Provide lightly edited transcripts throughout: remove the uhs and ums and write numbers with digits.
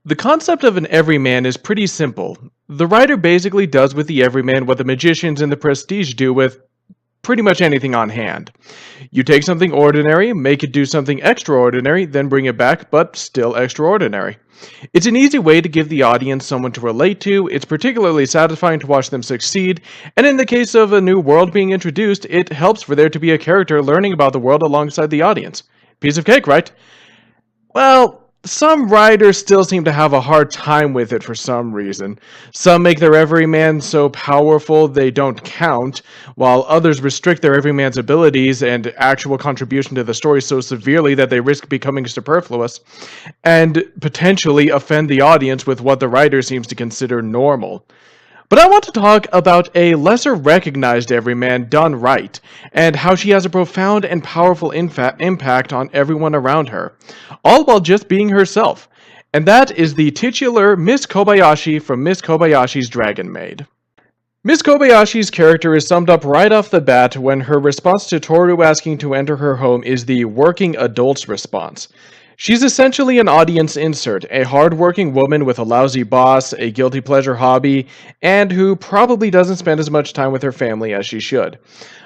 The concept of an everyman is pretty simple. The writer basically does with the everyman what the magicians in the Prestige do with pretty much anything on hand. You take something ordinary, make it do something extraordinary, then bring it back, but still extraordinary. It's an easy way to give the audience someone to relate to, it's particularly satisfying to watch them succeed, and in the case of a new world being introduced, it helps for there to be a character learning about the world alongside the audience. Piece of cake, right? Well, some writers still seem to have a hard time with it for some reason. Some make their everyman so powerful they don't count, while others restrict their everyman's abilities and actual contribution to the story so severely that they risk becoming superfluous, and potentially offend the audience with what the writer seems to consider normal. But I want to talk about a lesser recognized everyman done right, and how she has a profound and powerful impact on everyone around her, all while just being herself. And that is the titular Miss Kobayashi from Miss Kobayashi's Dragon Maid. Miss Kobayashi's character is summed up right off the bat when her response to Toru asking to enter her home is the working adult's response. She's essentially an audience insert, a hard-working woman with a lousy boss, a guilty pleasure hobby, and who probably doesn't spend as much time with her family as she should.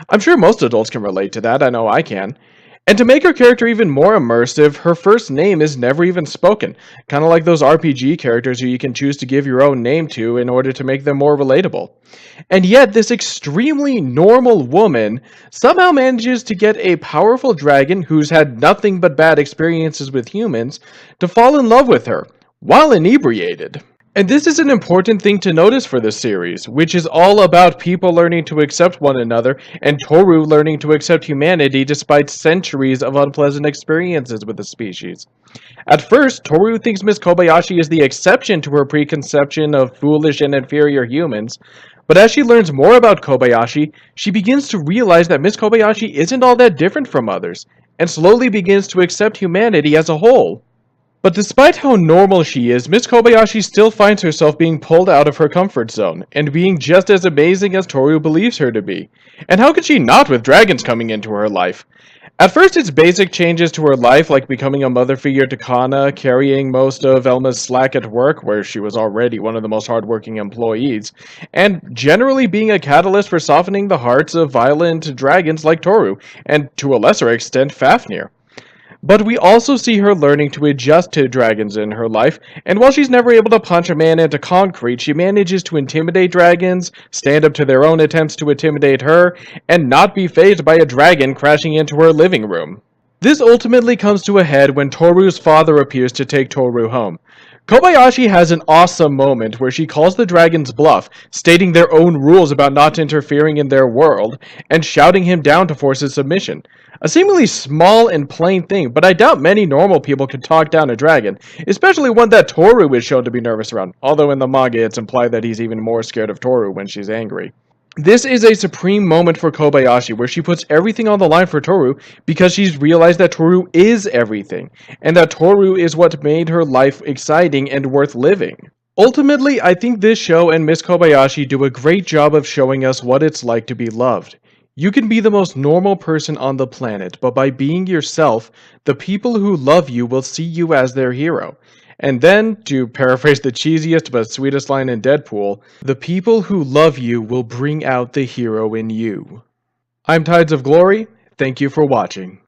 I'm sure most adults can relate to that, I know I can. And to make her character even more immersive, her first name is never even spoken, kind of like those RPG characters who you can choose to give your own name to in order to make them more relatable. And yet, this extremely normal woman somehow manages to get a powerful dragon who's had nothing but bad experiences with humans to fall in love with her, while inebriated. And this is an important thing to notice for this series, which is all about people learning to accept one another and Toru learning to accept humanity despite centuries of unpleasant experiences with the species. At first, Toru thinks Miss Kobayashi is the exception to her preconception of foolish and inferior humans, but as she learns more about Kobayashi, she begins to realize that Miss Kobayashi isn't all that different from others, and slowly begins to accept humanity as a whole. But despite how normal she is, Miss Kobayashi still finds herself being pulled out of her comfort zone, and being just as amazing as Toru believes her to be. And how could she not with dragons coming into her life? At first it's basic changes to her life like becoming a mother figure to Kana, carrying most of Elma's slack at work where she was already one of the most hardworking employees, and generally being a catalyst for softening the hearts of violent dragons like Toru, and to a lesser extent Fafnir. But we also see her learning to adjust to dragons in her life, and while she's never able to punch a man into concrete, she manages to intimidate dragons, stand up to their own attempts to intimidate her, and not be fazed by a dragon crashing into her living room. This ultimately comes to a head when Toru's father appears to take Toru home. Kobayashi has an awesome moment where she calls the dragons bluff, stating their own rules about not interfering in their world, and shouting him down to force his submission. A seemingly small and plain thing, but I doubt many normal people could talk down a dragon, especially one that Toru is shown to be nervous around, although in the manga it's implied that he's even more scared of Toru when she's angry. This is a supreme moment for Kobayashi where she puts everything on the line for Toru because she's realized that Toru is everything, and that Toru is what made her life exciting and worth living. Ultimately, I think this show and Miss Kobayashi do a great job of showing us what it's like to be loved. You can be the most normal person on the planet, but by being yourself, the people who love you will see you as their hero. And then, to paraphrase the cheesiest but sweetest line in Deadpool, the people who love you will bring out the hero in you. I'm Tides of Glory, thank you for watching.